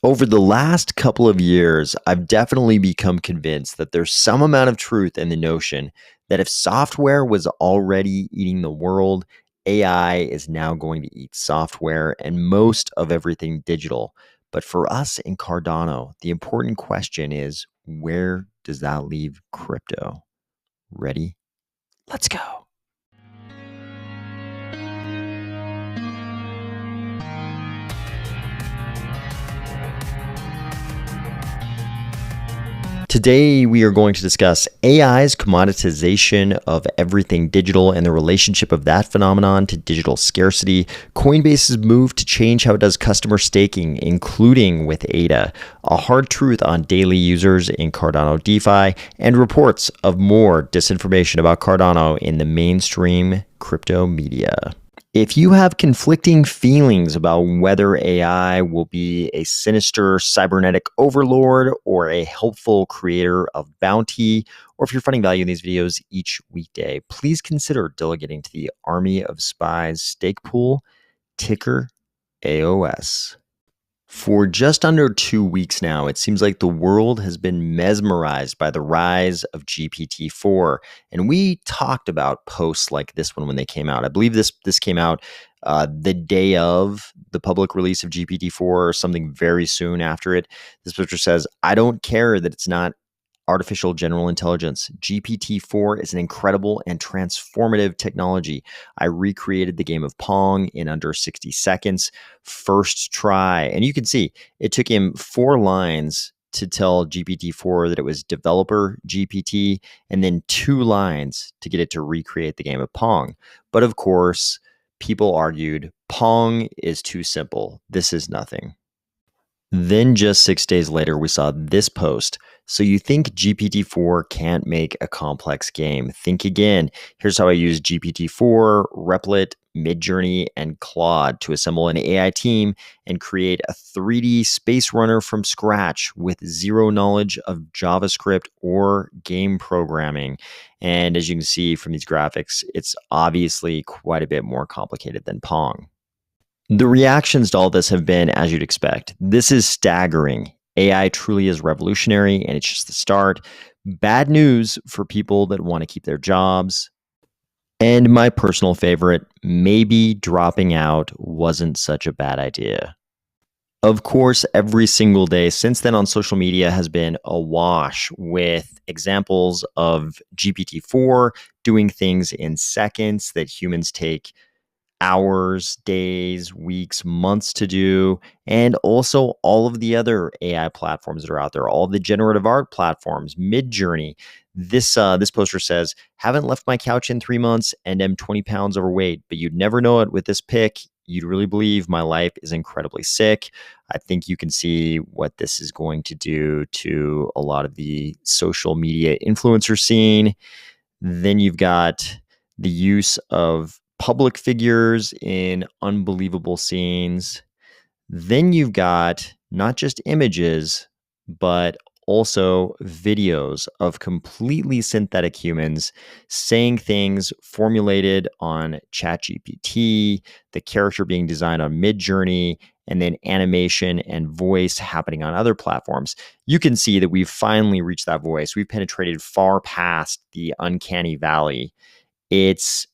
Over the last couple of years, I've definitely become convinced that there's some amount of truth in the notion that if software was already eating the world, AI is now going to eat software and most of everything digital. But for us in Cardano, the important question is, where does that leave crypto? Ready? Let's go. Today, we are going to discuss AI's commoditization of everything digital and the relationship of that phenomenon to digital scarcity, Coinbase's move to change how it does customer staking, including with ADA, a hard truth on daily users in Cardano DeFi, and reports of more disinformation about Cardano in the mainstream crypto media. If you have conflicting feelings about whether AI will be a sinister cybernetic overlord or a helpful creator of bounty, or if you're finding value in these videos each weekday, please consider delegating to the Army of Spies stake pool, ticker AOS. For just under 2 weeks now, it seems like the world has been mesmerized by the rise of GPT-4. And we talked about posts like this one when they came out. I believe this came out the day of the public release of GPT-4 or something very soon after it. This picture says, "I don't care that it's not artificial general intelligence. GPT-4 is an incredible and transformative technology. I recreated the game of Pong in under 60 seconds, first try." And you can see it took him 4 lines to tell GPT-4 that it was developer GPT, and then 2 lines to get it to recreate the game of Pong. But of course, people argued Pong is too simple. This is nothing. Then just 6 days later, we saw this post. "So you think GPT-4 can't make a complex game? Think again. Here's how I used GPT-4, Replit, Midjourney, and Claude to assemble an AI team and create a 3D space runner from scratch with zero knowledge of JavaScript or game programming." And as you can see from these graphics, it's obviously quite a bit more complicated than Pong. The reactions to all this have been as you'd expect. This is staggering. AI truly is revolutionary, and it's just the start. Bad news for people that want to keep their jobs. And my personal favorite, maybe dropping out wasn't such a bad idea. Of course, every single day since then on social media has been awash with examples of GPT-4 doing things in seconds that humans take hours, days, weeks, months to do, and also all of the other AI platforms that are out there, all the generative art platforms, Midjourney. This poster says, "Haven't left my couch in 3 months and am 20 pounds overweight, but you'd never know it with this pic. You'd really believe my life is incredibly sick." I think you can see what this is going to do to a lot of the social media influencer scene. Then you've got the use of public figures in unbelievable scenes. Then you've got not just images, but also videos of completely synthetic humans saying things formulated on ChatGPT, the character being designed on Midjourney, and then animation and voice happening on other platforms. You can see that we've finally reached that voice. We've penetrated far past the uncanny valley. It's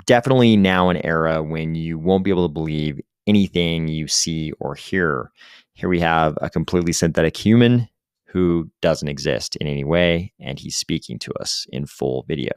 definitely now an era when you won't be able to believe anything you see or hear. Here we have a completely synthetic human who doesn't exist in any way, and he's speaking to us in full video.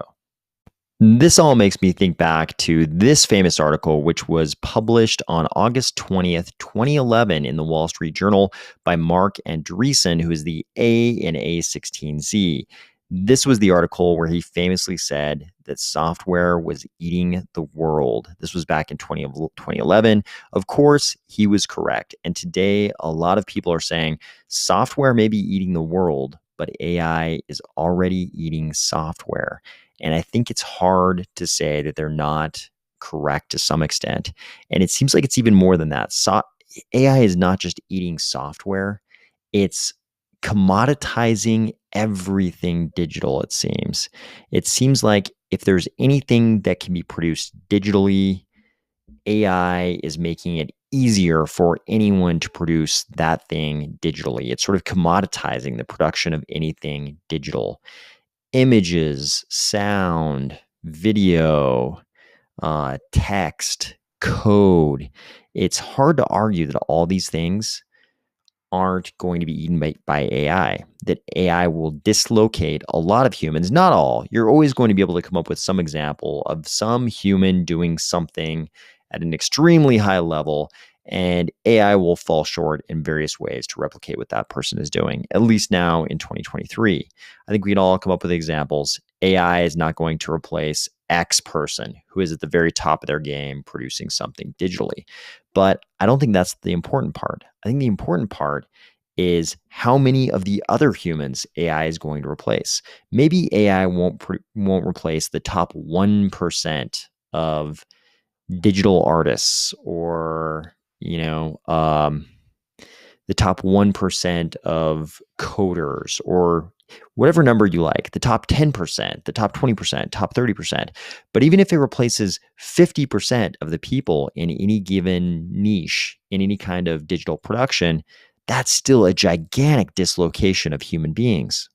This all makes me think back to this famous article, which was published on August 20th, 2011 in the Wall Street Journal by Mark Andreessen, who is the A in A16Z. This was the article where he famously said that software was eating the world. This was back in 2011. Of course, he was correct. And today, a lot of people are saying software may be eating the world, but AI is already eating software. And I think it's hard to say that they're not correct to some extent. And it seems like it's even more than that. AI is not just eating software, it's commoditizing everything digital, it seems. It seems like if there's anything that can be produced digitally, AI is making it easier for anyone to produce that thing digitally. It's sort of commoditizing the production of anything digital. Images, sound, video, text, code. It's hard to argue that all these things aren't going to be eaten by AI, that AI will dislocate a lot of humans, not all. You're always going to be able to come up with some example of some human doing something at an extremely high level, and AI will fall short in various ways to replicate what that person is doing, at least now in 2023. I think we can all come up with examples. AI is not going to replace X person who is at the very top of their game producing something digitally. But I don't think that's the important part. I think the important part is how many of the other humans AI is going to replace. Maybe AI won't replace the top 1% of digital artists, or the top 1% of coders, or whatever number you like, the top 10%, the top 20%, top 30%. But even if it replaces 50% of the people in any given niche, in any kind of digital production, that's still a gigantic dislocation of human beings.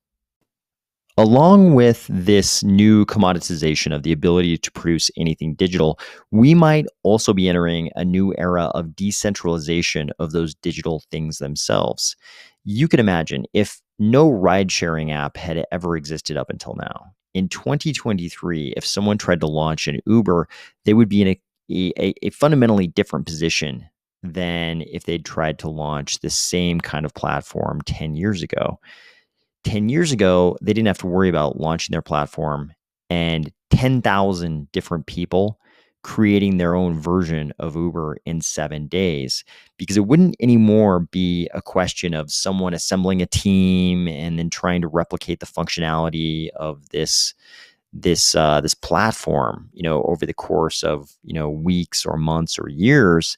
Along with this new commoditization of the ability to produce anything digital, we might also be entering a new era of decentralization of those digital things themselves. You can imagine if no ride sharing app had ever existed up until now. In 2023, if someone tried to launch an Uber, they would be in a fundamentally different position than if they'd tried to launch the same kind of platform 10 years ago. 10 years ago, they didn't have to worry about launching their platform and 10,000 different people creating their own version of Uber in 7 days, because it wouldn't anymore be a question of someone assembling a team and then trying to replicate the functionality of this platform, over the course of, weeks or months or years.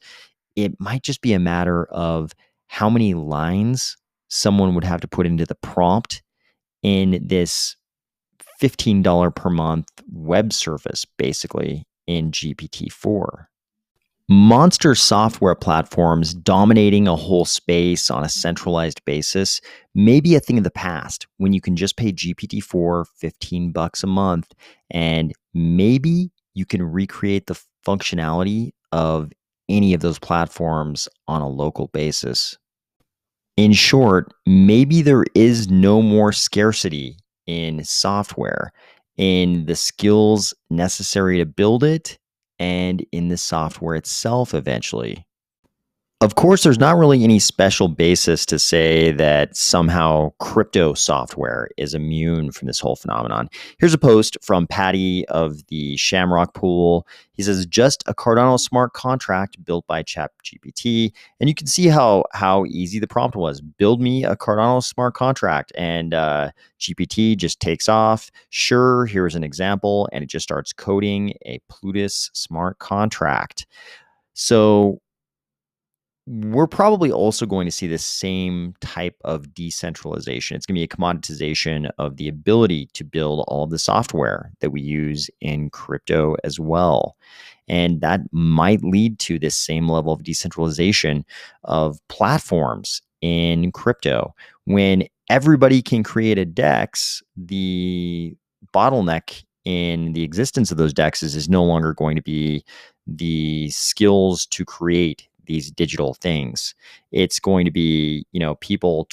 It might just be a matter of how many lines someone would have to put into the prompt in this $15 per month web service, basically in GPT-4. Monster software platforms dominating a whole space on a centralized basis may be a thing of the past, when you can just pay GPT-4 $15 a month, and maybe you can recreate the functionality of any of those platforms on a local basis. In short, maybe there is no more scarcity in software, in the skills necessary to build it, and in the software itself eventually. Of course, there's not really any special basis to say that somehow crypto software is immune from this whole phenomenon. Here's a post from Patty of the Shamrock Pool. He says, just a Cardano smart contract built by ChatGPT. And you can see how easy the prompt was. Build me a Cardano smart contract. And GPT just takes off. Sure, here's an example. And it just starts coding a Plutus smart contract. So we're probably also going to see the same type of decentralization. It's going to be a commoditization of the ability to build all of the software that we use in crypto as well. And that might lead to this same level of decentralization of platforms in crypto. When everybody can create a DEX, the bottleneck in the existence of those DEXs is no longer going to be the skills to create these digital things. It's going to be, people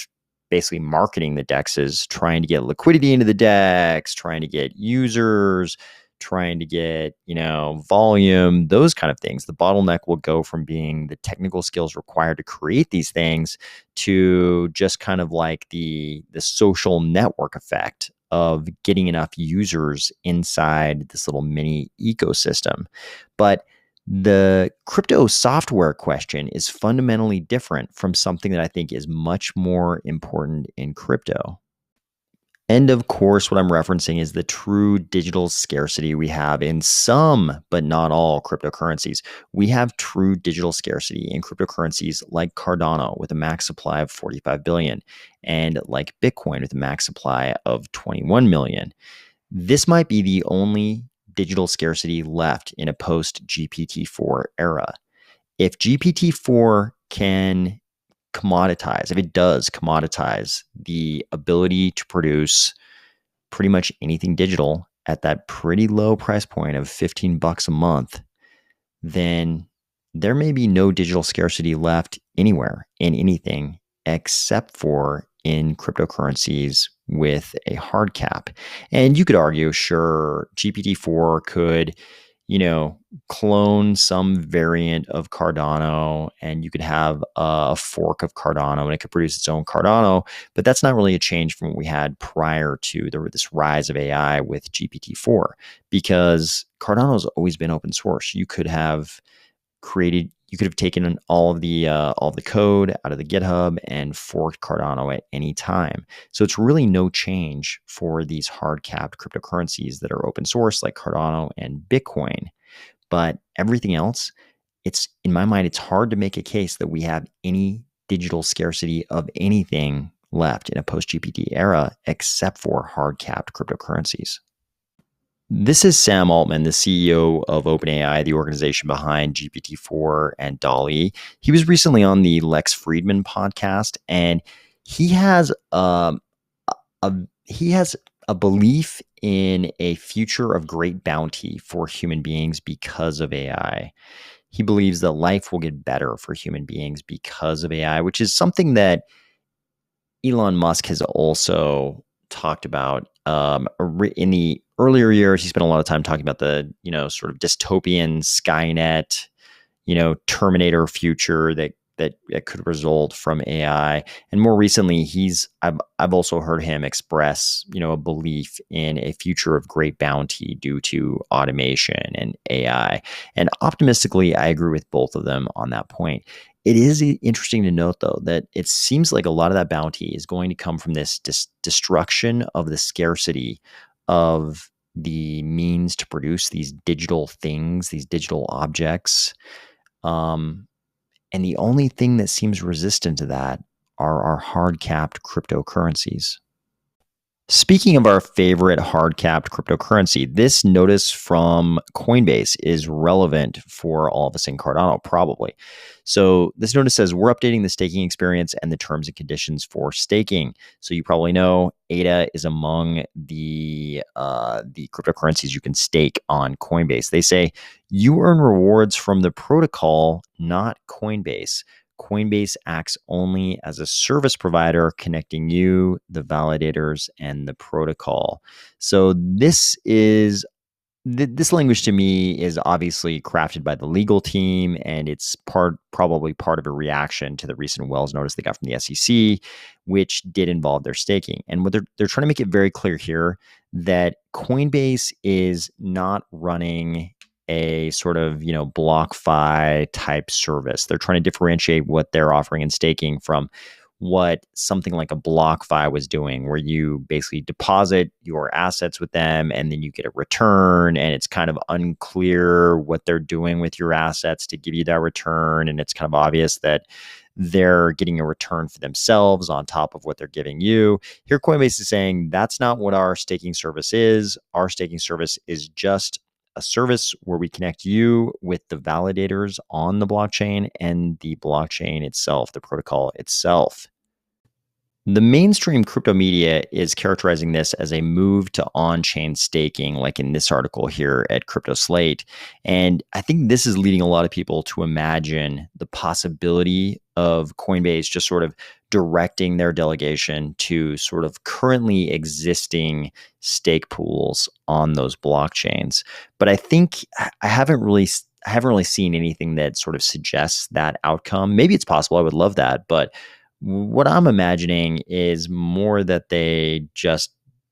basically marketing the DEXs, trying to get liquidity into the DEX, trying to get users, trying to get, volume, those kind of things. The bottleneck will go from being the technical skills required to create these things to just kind of like the social network effect of getting enough users inside this little mini ecosystem. But the crypto software question is fundamentally different from something that I think is much more important in crypto. And of course, what I'm referencing is the true digital scarcity we have in some, but not all, cryptocurrencies. We have true digital scarcity in cryptocurrencies like Cardano with a max supply of 45 billion, and like Bitcoin with a max supply of 21 million. This might be the only digital scarcity left in a post GPT-4 era. if GPT-4 can if it does commoditize the ability to produce pretty much anything digital at that pretty low price point of $15 a month, then there may be no digital scarcity left anywhere in anything except for in cryptocurrencies with a hard cap. And you could argue, sure, GPT-4 could, clone some variant of Cardano, and you could have a fork of Cardano and it could produce its own Cardano. But that's not really a change from what we had prior to this rise of AI with GPT-4, because Cardano has always been open source. You could have taken all of the code out of the GitHub and forked Cardano at any time. So it's really no change for these hard capped cryptocurrencies that are open source like Cardano and Bitcoin. But everything else, in my mind, it's hard to make a case that we have any digital scarcity of anything left in a post-GPT era except for hard capped cryptocurrencies. This is Sam Altman, the CEO of OpenAI, the organization behind GPT-4 and DALL-E. He was recently on the Lex Fridman podcast, and he has a belief in a future of great bounty for human beings because of AI. He believes that life will get better for human beings because of AI, which is something that Elon Musk has also talked about. In the earlier years, he spent a lot of time talking about the, sort of dystopian Skynet, Terminator future that could result from AI. And more recently, I've also heard him express, a belief in a future of great bounty due to automation and AI. And optimistically, I agree with both of them on that point. It is interesting to note, though, that it seems like a lot of that bounty is going to come from this destruction of the scarcity of the means to produce these digital things, these digital objects. And the only thing that seems resistant to that are our hard-capped cryptocurrencies. Speaking of our favorite hard-capped cryptocurrency, this notice from Coinbase is relevant for all of us in Cardano, probably. So this notice says, we're updating the staking experience and the terms and conditions for staking. So you probably know ADA is among the cryptocurrencies you can stake on Coinbase. They say you earn rewards from the protocol, not Coinbase. Coinbase acts only as a service provider connecting you, the validators, and the protocol. So this language to me is obviously crafted by the legal team, and it's probably part of a reaction to the recent Wells notice they got from the SEC, which did involve their staking. And what they're trying to make it very clear here that Coinbase is not running a sort of, BlockFi type service. They're trying to differentiate what they're offering in staking from what something like a BlockFi was doing, where you basically deposit your assets with them and then you get a return, and it's kind of unclear what they're doing with your assets to give you that return. And it's kind of obvious that they're getting a return for themselves on top of what they're giving you. Here, Coinbase is saying that's not what our staking service is. Our staking service is just a service where we connect you with the validators on the blockchain and the blockchain itself, the protocol itself. The mainstream crypto media is characterizing this as a move to on-chain staking, like in this article here at Crypto Slate. And I think this is leading a lot of people to imagine the possibility of Coinbase just sort of directing their delegation to sort of currently existing stake pools on those blockchains. But I think I haven't really seen anything that sort of suggests that outcome. Maybe it's possible. I would love that. But what I'm imagining is more that they just,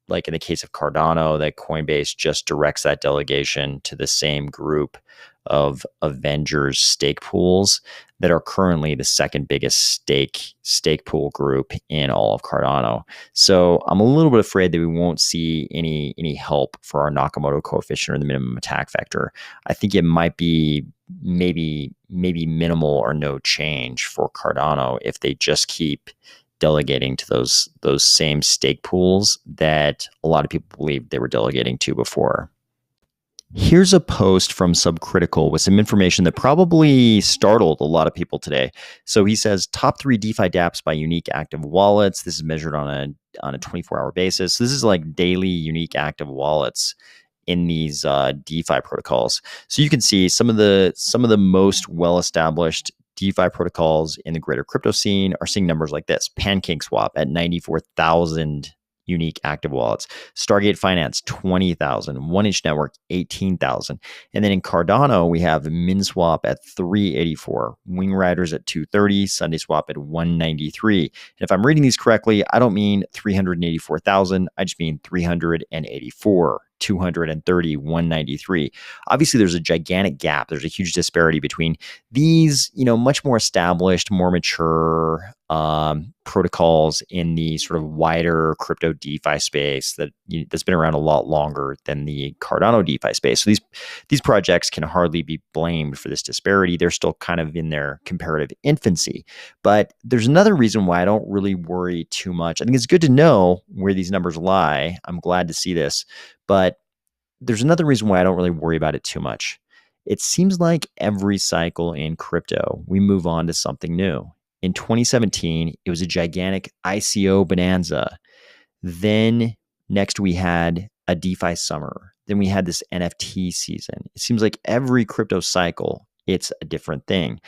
like in the case of Cardano, that Coinbase just directs that delegation to the same group of Avengers stake pools that are currently the second biggest stake pool group in all of Cardano. So I'm a little bit afraid that we won't see any help for our Nakamoto coefficient or the minimum attack vector. I think it might be maybe minimal or no change for Cardano if they just keep delegating to those same stake pools that a lot of people believe they were delegating to before. Here's a post from Subcritical with some information that probably startled a lot of people today. So he says top 3 DeFi dApps by unique active wallets. This is measured on a 24-hour basis. So this is like daily unique active wallets in these DeFi protocols. So you can see some of the most well-established DeFi protocols in the greater crypto scene are seeing numbers like this. PancakeSwap at 94,000 unique active wallets. Stargate Finance, 20,000. 1inch Network, 18,000. And then in Cardano, we have MinSwap at 384, Wing Riders at 230, SundaySwap at 193. And if I'm reading these correctly, I don't mean 384,000. I just mean 384. 230, 193. Obviously, there's a gigantic gap. There's a huge disparity between these, much more established, more mature protocols in the sort of wider crypto DeFi space that's been around a lot longer than the Cardano DeFi space. So these projects can hardly be blamed for this disparity. They're still kind of in their comparative infancy. But there's another reason why I don't really worry too much. I think it's good to know where these numbers lie. I'm glad to see this. But there's another reason why I don't really worry about it too much. It seems like every cycle in crypto, we move on to something new. In 2017, it was a gigantic ICO bonanza. Then next we had a DeFi summer. Then we had this NFT season. It seems like every crypto cycle, it's a different thing.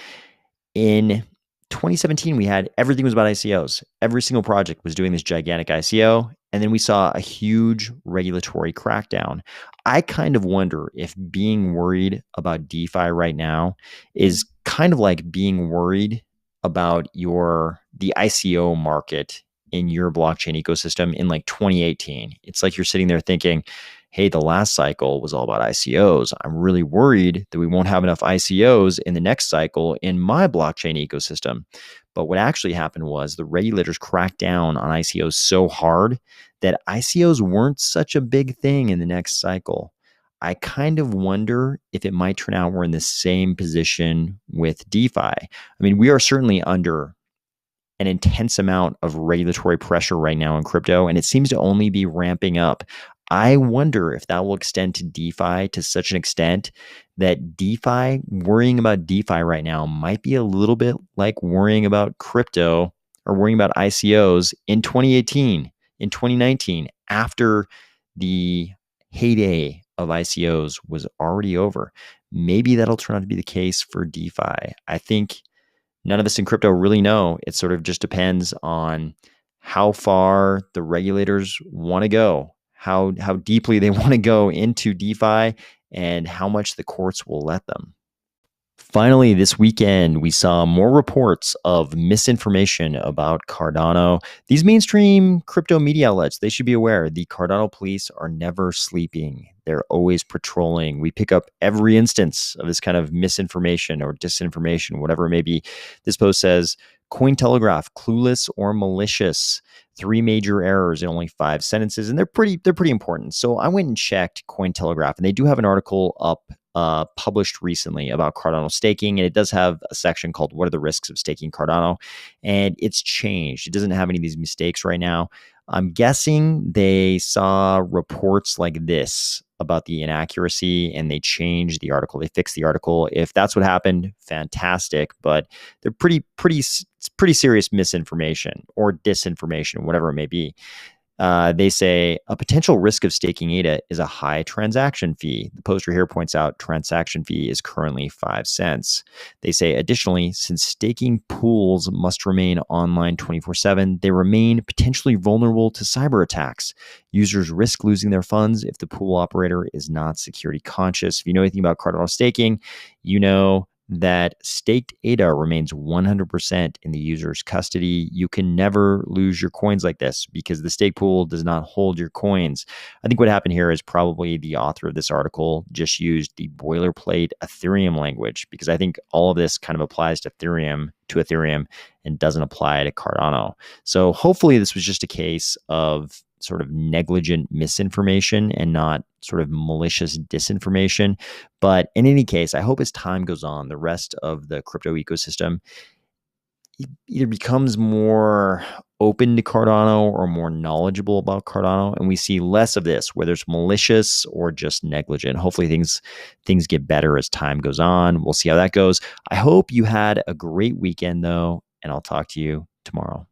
In 2017, we had everything was about ICOs. Every single project was doing this gigantic ICO. And then we saw a huge regulatory crackdown. I kind of wonder if being worried about DeFi right now is kind of like being worried about the ICO market in your blockchain ecosystem in like 2018. It's like you're sitting there thinking, hey, the last cycle was all about ICOs. I'm really worried that we won't have enough ICOs in the next cycle in my blockchain ecosystem. But what actually happened was the regulators cracked down on ICOs so hard that ICOs weren't such a big thing in the next cycle. I kind of wonder if it might turn out we're in the same position with DeFi. I mean, we are certainly under an intense amount of regulatory pressure right now in crypto, and it seems to only be ramping up. I wonder if that will extend to DeFi to such an extent that worrying about DeFi right now might be a little bit like worrying about crypto or worrying about ICOs in 2018, in 2019, after the heyday of ICOs was already over. Maybe that'll turn out to be the case for DeFi. I think none of us in crypto really know. It sort of just depends on how far the regulators want to go, how deeply they want to go into DeFi, and how much the courts will let them. Finally, this weekend, we saw more reports of misinformation about Cardano. These mainstream crypto media outlets, they should be aware the Cardano police are never sleeping. They're always patrolling. We pick up every instance of this kind of misinformation or disinformation, whatever it may be. This post says, Cointelegraph, clueless or malicious. 3 major errors in only 5 sentences, and they're pretty important. So I went and checked Cointelegraph, and they do have an article up published recently about Cardano staking, and it does have a section called "What are the risks of staking Cardano?" And it's changed. It doesn't have any of these mistakes right now. I'm guessing they saw reports like this about the inaccuracy and they changed the article. They fixed the article. If that's what happened, fantastic. But they're pretty serious misinformation or disinformation, whatever it may be. They say a potential risk of staking ADA is a high transaction fee. The poster here points out transaction fee is currently 5 cents. They say additionally, since staking pools must remain online 24/7, they remain potentially vulnerable to cyber attacks. Users risk losing their funds if the pool operator is not security conscious. If you know anything about Cardano staking, you know that staked ADA remains 100% in the user's custody. You can never lose your coins like this because the stake pool does not hold your coins. I think what happened here is probably the author of this article just used the boilerplate Ethereum language, because I think all of this kind of applies to Ethereum and doesn't apply to Cardano. So hopefully this was just a case of sort of negligent misinformation and not sort of malicious disinformation. But in any case, I hope as time goes on, the rest of the crypto ecosystem either becomes more open to Cardano or more knowledgeable about Cardano, and we see less of this, whether it's malicious or just negligent. Hopefully things get better as time goes on. We'll see how that goes. I hope you had a great weekend though, and I'll talk to you tomorrow.